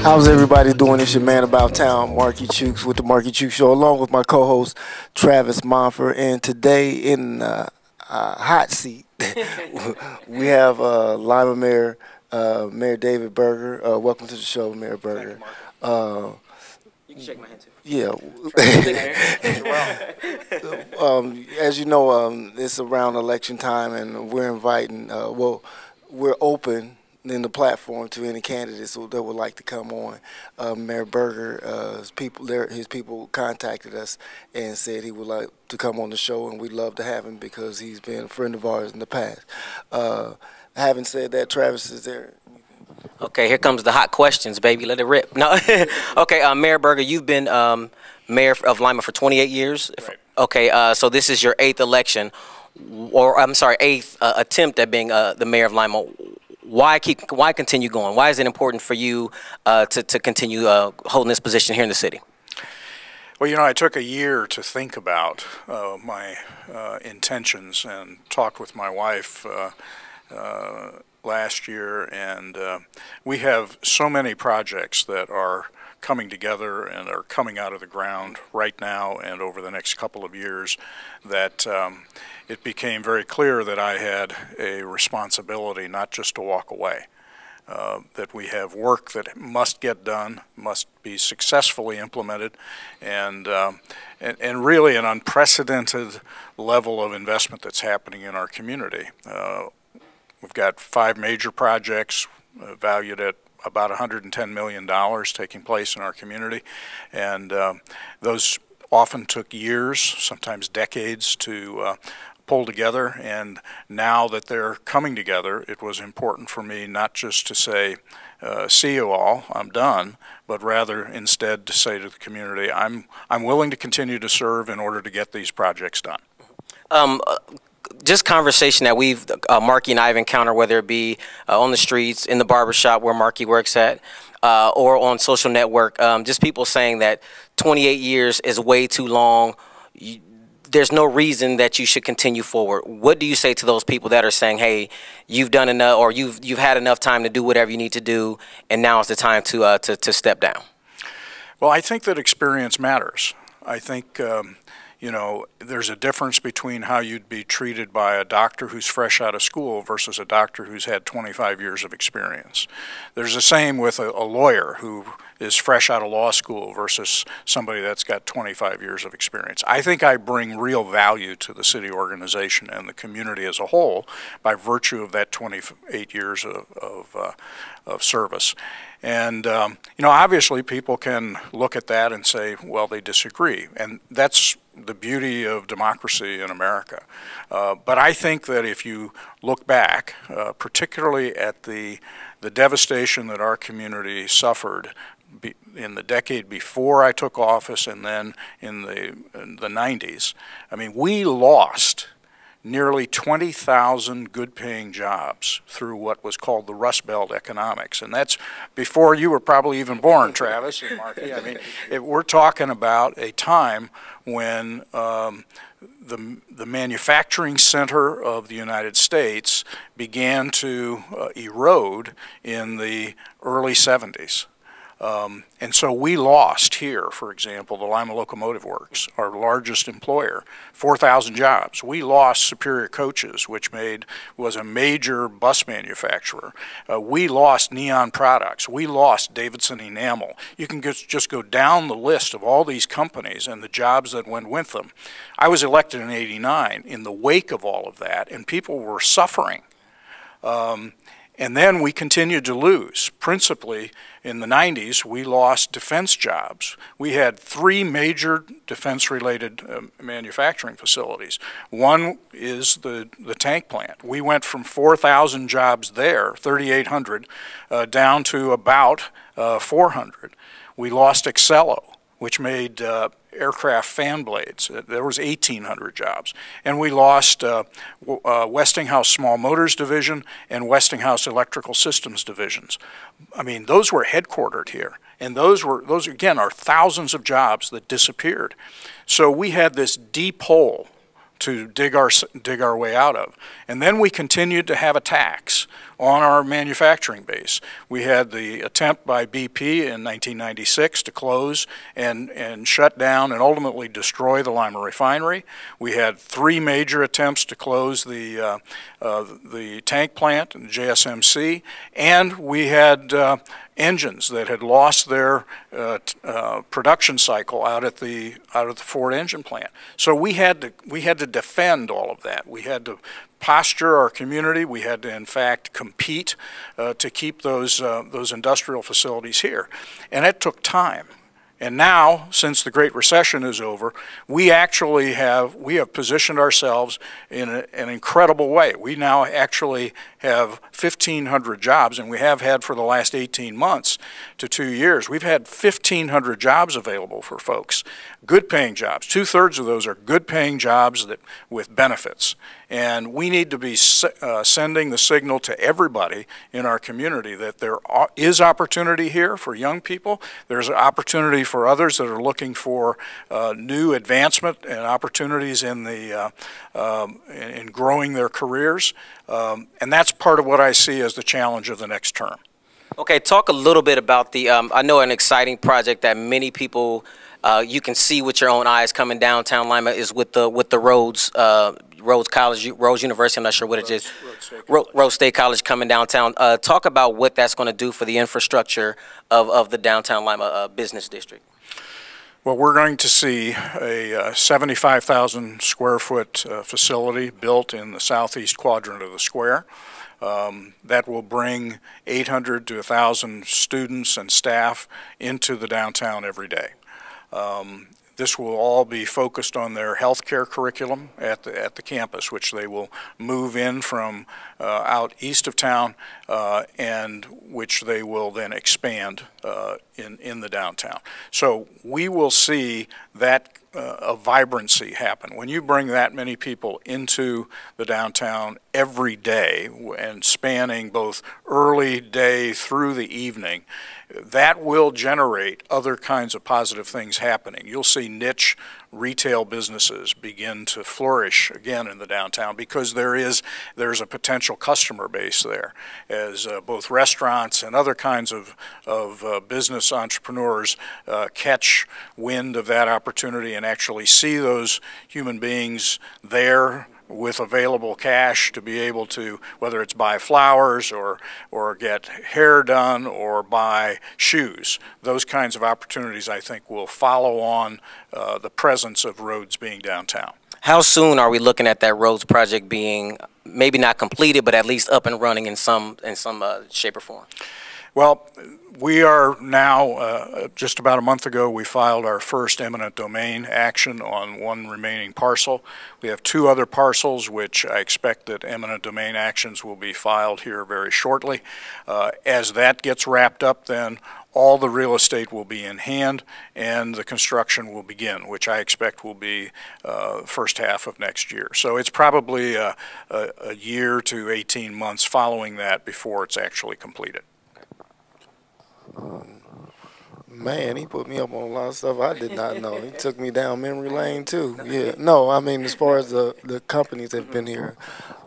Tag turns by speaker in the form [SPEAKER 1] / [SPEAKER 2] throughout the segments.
[SPEAKER 1] How's everybody doing? It's your man about town, Markey Chukes, with the Markey Chukes Show, along with my co-host Travis Monfort. And today in hot seat, we have Lima Mayor, Mayor David Berger. Welcome to the show, Mayor Berger.
[SPEAKER 2] You can shake my hand too.
[SPEAKER 1] Yeah. As you know, it's around election time, and we're inviting. We're open in the platform to any candidates that would like to come on. Mayor Berger, his people contacted us and said he would like to come on the show, and we'd love to have him because he's been a friend of ours in the past. Having said that, Travis, is there?
[SPEAKER 2] Okay, here comes the hot questions, baby. Let it rip. No, okay. Mayor Berger, you've been mayor of Lima for 28 years.
[SPEAKER 3] Right.
[SPEAKER 2] Okay, so this is your eighth election, or I'm sorry, eighth attempt at being the mayor of Lima. Why continue going? Why is it important for you to continue holding this position here in the city?
[SPEAKER 3] Well, you know, I took a year to think about my intentions and talked with my wife last year, and we have so many projects that are coming together and are coming out of the ground right now and over the next couple of years that it became very clear that I had a responsibility not just to walk away, that we have work that must get done, must be successfully implemented, and really an unprecedented level of investment that's happening in our community. We've got 5 major projects valued at about $110 million taking place in our community, and those often took years, sometimes decades, to pull together. And now that they're coming together, it was important for me not just to say, see you all, I'm done, but rather instead to say to the community, I'm willing to continue to serve in order to get these projects done.
[SPEAKER 2] Just conversation that we've, Markey and I have encountered, whether it be on the streets, in the barbershop where Markey works at, or on social network, just people saying that 28 years is way too long. There's no reason that you should continue forward. What do you say to those people that are saying, hey, you've done enough, or you've had enough time to do whatever you need to do, and now is the time to step down?
[SPEAKER 3] Well, I think that experience matters. I think you know, there's a difference between how you'd be treated by a doctor who's fresh out of school versus a doctor who's had 25 years of experience. There's the same with a lawyer who is fresh out of law school versus somebody that's got 25 years of experience. I think I bring real value to the city organization and the community as a whole by virtue of that 28 years of service. And, you know, obviously people can look at that and say, well, they disagree. And that's the beauty of democracy in America. But I think that if you look back, particularly at the devastation that our community suffered in the decade before I took office and then in the 90s, I mean, we lost nearly 20,000 good-paying jobs through what was called the Rust Belt economics. And that's before you were probably even born, Travis and Markey. I mean, we're talking about a time when the manufacturing center of the United States began to erode in the early 70s. And so we lost here, for example, the Lima Locomotive Works, our largest employer, 4,000 jobs. We lost Superior Coaches, which was a major bus manufacturer. We lost Neon Products. We lost Davidson Enamel. You can just go down the list of all these companies and the jobs that went with them. I was elected in '89 in the wake of all of that, and people were suffering. And then we continued to lose. Principally, in the 90s, we lost defense jobs. We had 3 major defense-related manufacturing facilities. One is the tank plant. We went from 4,000 jobs there, 3,800, down to about 400. We lost Excello, which made aircraft fan blades. There was 1,800 jobs. And we lost Westinghouse Small Motors Division and Westinghouse Electrical Systems Divisions. I mean, those were headquartered here. And those again are thousands of jobs that disappeared. So we had this deep hole to dig our way out of. And then we continued to have attacks on our manufacturing base. We had the attempt by BP in 1996 to close and shut down and ultimately destroy the Lima refinery. We had 3 major attempts to close the tank plant and the JSMC, and we had engines that had lost their production cycle out at the Ford engine plant. So we had to defend all of that. We had to posture our community. We had to, in fact, compete to keep those industrial facilities here, and it took time. And now, since the Great Recession is over, we have positioned ourselves in an incredible way. We now actually have 1,500 jobs, and we have had for the last 18 months to 2 years. We've had 1,500 jobs available for folks, good-paying jobs. 2/3 of those are good-paying jobs with benefits. And we need to be sending the signal to everybody in our community that there is opportunity here for young people. There's an opportunity for others that are looking for new advancement and opportunities in growing their careers. And that's part of what I see as the challenge of the next term.
[SPEAKER 2] Okay, talk a little bit about I know an exciting project that many people you can see with your own eyes coming downtown Lima is with the Rhodes University, I'm not sure what it is. Rhodes State College coming downtown. Talk about what that's going to do for the infrastructure of the downtown Lima business district.
[SPEAKER 3] Well, we're going to see a 75,000 square foot facility built in the southeast quadrant of the square. That will bring 800 to 1,000 students and staff into the downtown every day. This will all be focused on their healthcare curriculum at the campus, which they will move in from out east of town, and which they will then expand in the downtown. So we will see that a vibrancy happen. When you bring that many people into the downtown every day and spanning both early day through the evening, that will generate other kinds of positive things happening. You'll see niche retail businesses begin to flourish again in the downtown because there's a potential customer base there, as both restaurants and other kinds of business entrepreneurs catch wind of that opportunity and actually see those human beings there with available cash to be able to, whether it's buy flowers or get hair done or buy shoes. Those kinds of opportunities, I think, will follow on the presence of Rhodes being downtown.
[SPEAKER 2] How soon are we looking at that Rhodes project being maybe not completed, but at least up and running in some shape or form?
[SPEAKER 3] Well, we are now, just about a month ago, we filed our first eminent domain action on one remaining parcel. We have 2 other parcels, which I expect that eminent domain actions will be filed here very shortly. As that gets wrapped up, then all the real estate will be in hand and the construction will begin, which I expect will be first half of next year. So it's probably a year to 18 months following that before it's actually completed.
[SPEAKER 1] Man, he put me up on a lot of stuff I did not know. He took me down memory lane too. Yeah, no, I mean as far as the companies that have been here,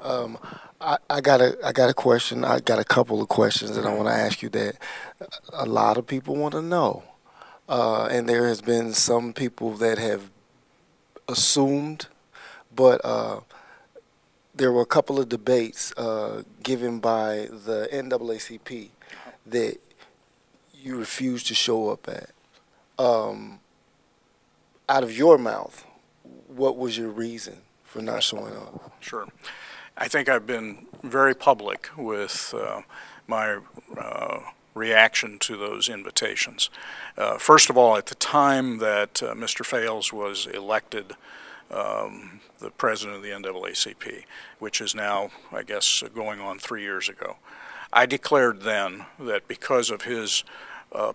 [SPEAKER 1] I got a question. I got a couple of questions that I want to ask you that a lot of people want to know, and there has been some people that have assumed, but there were a couple of debates given by the NAACP that you refused to show up at. Out of your mouth, what was your reason for not showing up?
[SPEAKER 3] Sure. I think I've been very public with my reaction to those invitations. First of all, at the time that Mr. Fales was elected the president of the NAACP, which is now, I guess, going on 3 years ago, I declared then that because of his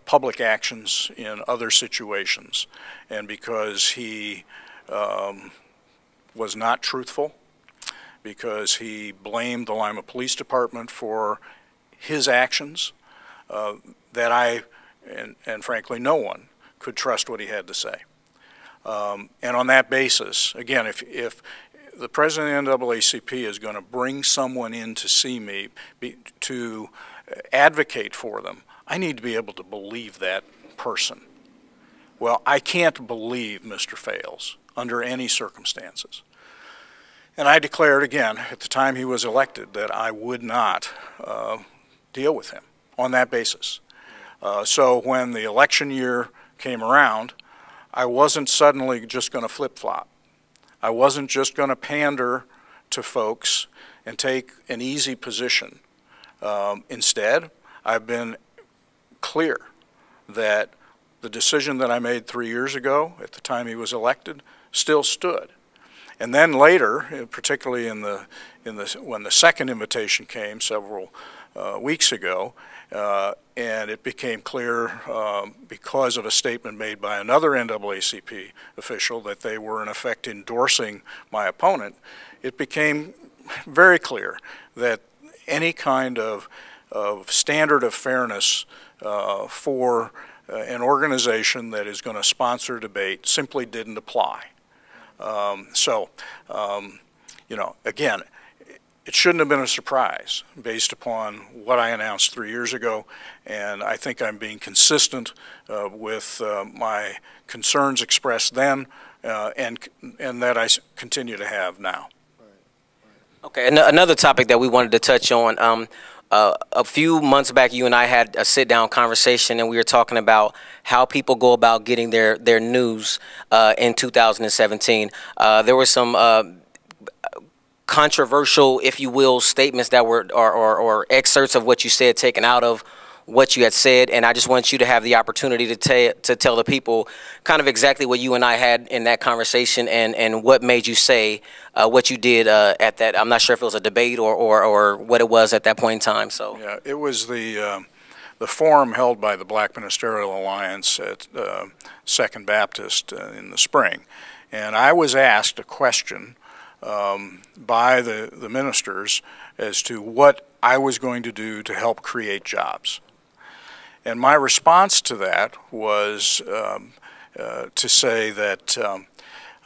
[SPEAKER 3] public actions in other situations and because he was not truthful, because he blamed the Lima Police Department for his actions, that I and frankly no one could trust what he had to say. And on that basis, again, if the president of the NAACP is going to bring someone in to see me to advocate for them, I need to be able to believe that person. Well, I can't believe Mr. Fales under any circumstances. And I declared again at the time he was elected that I would not deal with him on that basis. So when the election year came around, I wasn't suddenly just going to flip-flop. I wasn't just going to pander to folks and take an easy position. Instead, I've been clear that the decision that I made 3 years ago at the time he was elected still stood. And then later, particularly when the second invitation came several weeks ago, and it became clear because of a statement made by another NAACP official that they were in effect endorsing my opponent, it became very clear that any kind of standard of fairness for an organization that is going to sponsor debate simply didn't apply. You know, again, it shouldn't have been a surprise based upon what I announced 3 years ago, and I think I'm being consistent with my concerns expressed then and that I continue to have now.
[SPEAKER 2] Okay, and another topic that we wanted to touch on, a few months back you and I had a sit-down conversation and we were talking about how people go about getting their news in 2017. There were some controversial, if you will, statements that were or excerpts of what you said taken out of what you had said, and I just want you to have the opportunity to tell the people kind of exactly what you and I had in that conversation and what made you say what you did at that. I'm not sure if it was a debate or what it was at that point in time. So
[SPEAKER 3] yeah, it was the forum held by the Black Ministerial Alliance at Second Baptist in the spring, and I was asked a question by the ministers as to what I was going to do to help create jobs. And my response to that was to say that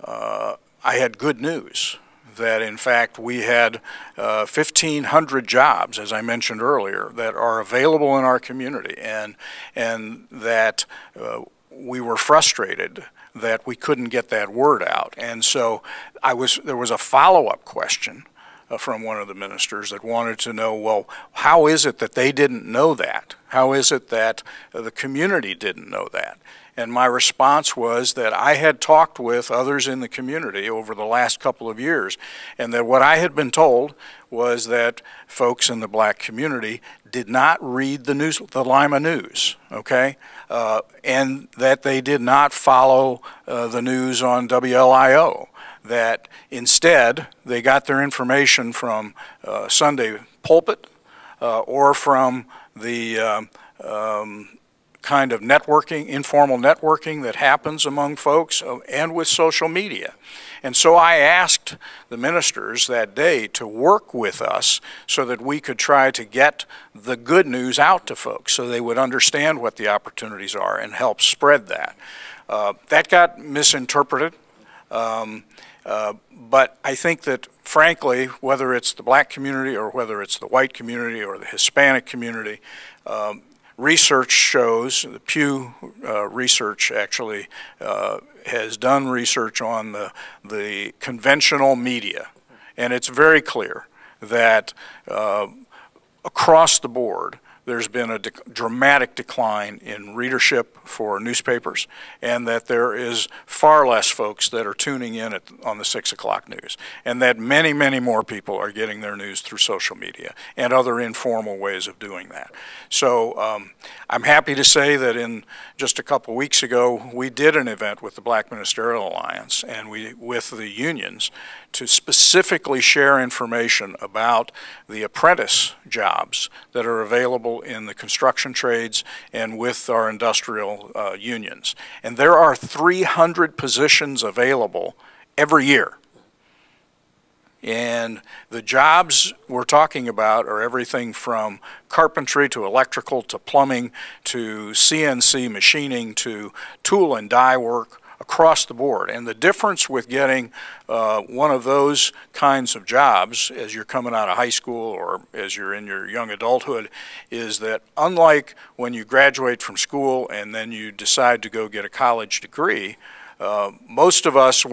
[SPEAKER 3] I had good news, that in fact we had 1,500 jobs, as I mentioned earlier, that are available in our community, and that we were frustrated that we couldn't get that word out. And so there was a follow-up question from one of the ministers that wanted to know, well, how is it that they didn't know that? How is it that the community didn't know that? And my response was that I had talked with others in the community over the last couple of years, and that what I had been told was that folks in the black community did not read the news, the Lima News, okay? And that they did not follow the news on WLIO, that instead they got their information from Sunday pulpit or from the kind of networking, informal networking that happens among folks and with social media. And so I asked the ministers that day to work with us so that we could try to get the good news out to folks so they would understand what the opportunities are and help spread that. That got misinterpreted, but I think that frankly, whether it's the black community or whether it's the white community or the Hispanic community, research shows, the Pew research actually has done research on the conventional media, and it's very clear that across the board there's been a dramatic decline in readership for newspapers, and that there is far less folks that are tuning in on the 6 o'clock news, and that many, many more people are getting their news through social media and other informal ways of doing that. So I'm happy to say that in just a couple weeks ago, we did an event with the Black Ministerial Alliance and with the unions to specifically share information about the apprentice jobs that are available in the construction trades and with our industrial unions. And there are 300 positions available every year. And the jobs we're talking about are everything from carpentry to electrical to plumbing to CNC machining to tool and die work across the board. And the difference with getting one of those kinds of jobs as you're coming out of high school or as you're in your young adulthood is that unlike when you graduate from school and then you decide to go get a college degree, most of us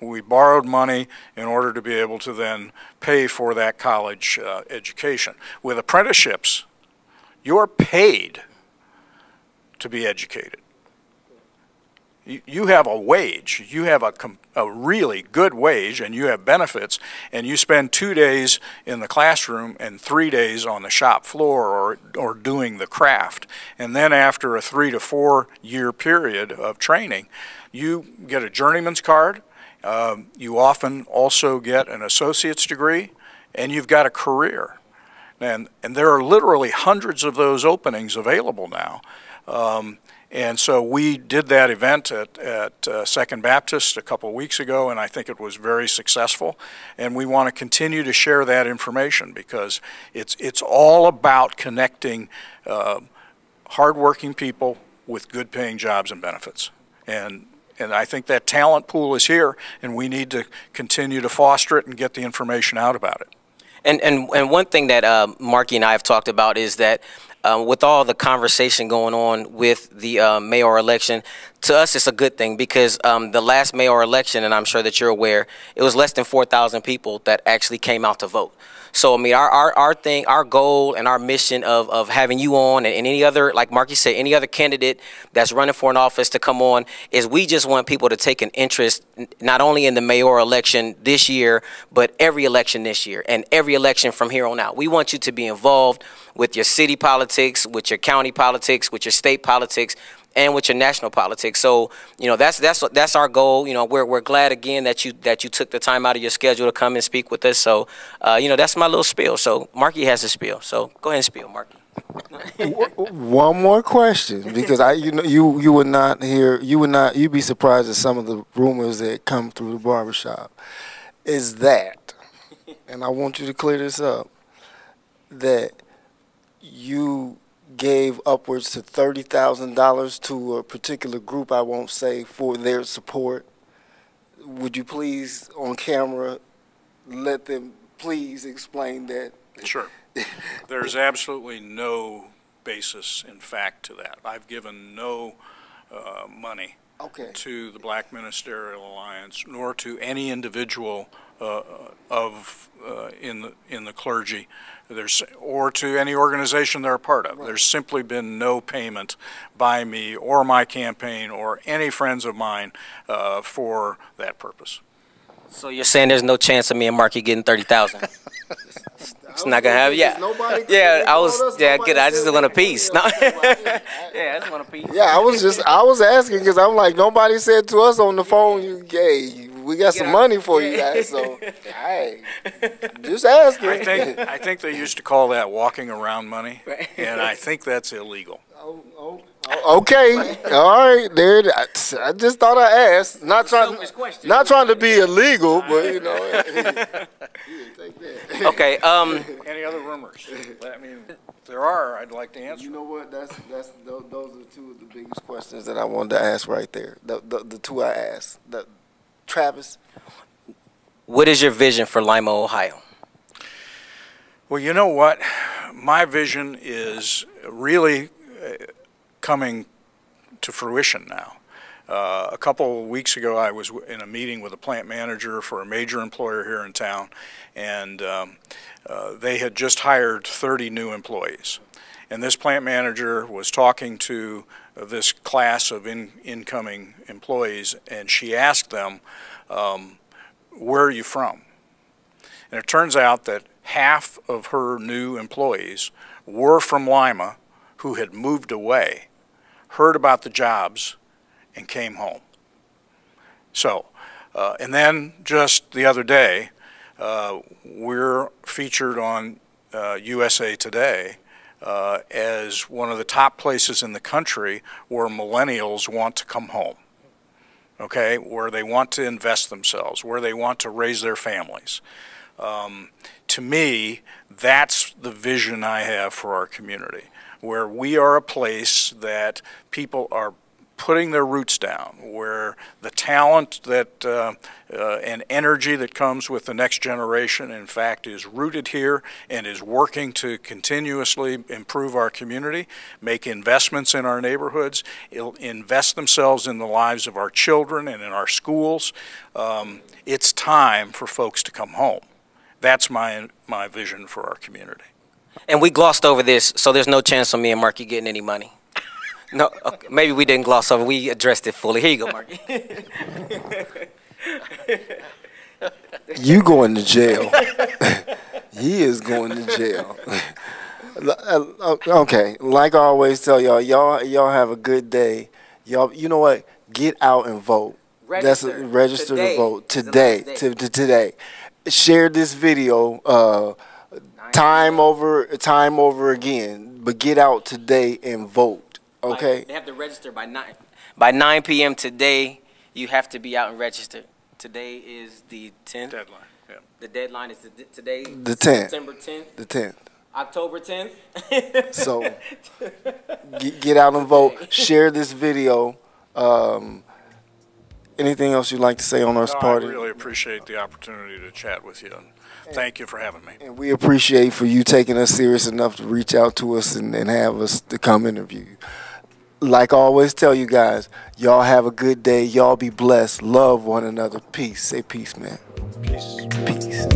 [SPEAKER 3] we borrowed money in order to be able to then pay for that college education. With apprenticeships, you're paid to be educated. You have a wage, you have a really good wage, and you have benefits, and you spend 2 days in the classroom and 3 days on the shop floor or doing the craft. And then after a 3 to 4 year period of training, you get a journeyman's card, you often also get an associate's degree, and you've got a career. And there are literally hundreds of those openings available now. And so we did that event at Second Baptist a couple of weeks ago, and I think it was very successful. And we want to continue to share that information because it's all about connecting hardworking people with good-paying jobs and benefits. And I think that talent pool is here, and we need to continue to foster it and get the information out about it.
[SPEAKER 2] And one thing that Markey and I have talked about is that with all the conversation going on with the mayor election, to us it's a good thing because the last mayor election, and I'm sure that you're aware, it was less than 4,000 people that actually came out to vote. So I mean, our goal and our mission of having you on and any other, like Markey said, any other candidate that's running for an office to come on is we just want people to take an interest not only in the mayoral election this year, but every election this year and every election from here on out. We want you to be involved with your city politics, with your county politics, with your state politics, and with your national politics. So, you know, that's our goal. You know, we're glad again that you took the time out of your schedule to come and speak with us. So, you know, that's my little spiel. So, Markey has a spiel. So, go ahead and spiel, Markey.
[SPEAKER 1] One more question, because you would not hear, you'd be surprised at some of the rumors that come through the barbershop. Is that, and I want you to clear this up, that you gave upwards to $30,000 to a particular group, I won't say, for their support. Would you please, on camera, let them please explain that?
[SPEAKER 3] Sure. There's absolutely no basis in fact to that. I've given no money to the Black Ministerial Alliance, nor to any individual in the clergy, or to any organization they're a part of. Right. There's simply been no payment by me or my campaign or any friends of mine for that purpose.
[SPEAKER 2] So you're saying there's no chance of me and Markey getting 30,000? It's not gonna happen. Yeah, good. I just want a piece. No. I just want a piece.
[SPEAKER 1] Yeah, I was asking because I'm like, nobody said to us on the phone, hey, we got some money for you guys. So, hey, just asking.
[SPEAKER 3] I think they used to call that walking around money, and I think that's illegal.
[SPEAKER 1] Okay, all right. There, I just thought I asked. Not trying to be illegal, but you know.
[SPEAKER 2] Okay.
[SPEAKER 3] Any other rumors? I mean, if there are, I'd like to answer.
[SPEAKER 1] You know what? Those are two of the biggest questions that I wanted to ask right there. The two I asked. Travis,
[SPEAKER 2] what is your vision for Lima, Ohio?
[SPEAKER 3] Well, you know what? My vision is really coming to fruition now. A couple of weeks ago, I was in a meeting with a plant manager for a major employer here in town, and they had just hired 30 new employees. And this plant manager was talking to this class of incoming employees, and she asked them, where are you from? And it turns out that half of her new employees were from Lima who had moved away, heard about the jobs, and came home. So, and then just the other day, we're featured on USA Today as one of the top places in the country where millennials want to come home, okay, where they want to invest themselves, where they want to raise their families. To me, that's the vision I have for our community, where we are a place that people are putting their roots down, where the talent that and energy that comes with the next generation, in fact, is rooted here and is working to continuously improve our community, make investments in our neighborhoods, invest themselves in the lives of our children and in our schools. It's time for folks to come home. That's my vision for our community.
[SPEAKER 2] And we glossed over this, so there's no chance of me and Markey getting any money. No, okay, maybe we didn't gloss over. We addressed it fully. Here you go, Markey.
[SPEAKER 1] You going to jail. He is going to jail. Okay, like I always tell y'all have a good day. Y'all, you know what? Get out and vote. Register to vote today. Share this video time over again, but get out today and vote. Okay.
[SPEAKER 2] They have to register by 9 p.m. today. You have to be out and registered. Today is the 10th.
[SPEAKER 3] Deadline. Yeah.
[SPEAKER 2] The deadline is today.
[SPEAKER 1] The 10th.
[SPEAKER 2] September 10th.
[SPEAKER 1] The 10th.
[SPEAKER 2] October 10th.
[SPEAKER 1] So get out and vote. Share this video. Anything else you'd like to say on our party?
[SPEAKER 3] I really appreciate the opportunity to chat with you. And thank you for having me.
[SPEAKER 1] And we appreciate for you taking us serious enough to reach out to us and have us to come interview you. Like I always tell you guys, y'all have a good day. Y'all be blessed. Love one another. Peace. Say peace, man.
[SPEAKER 3] Peace.
[SPEAKER 1] Peace.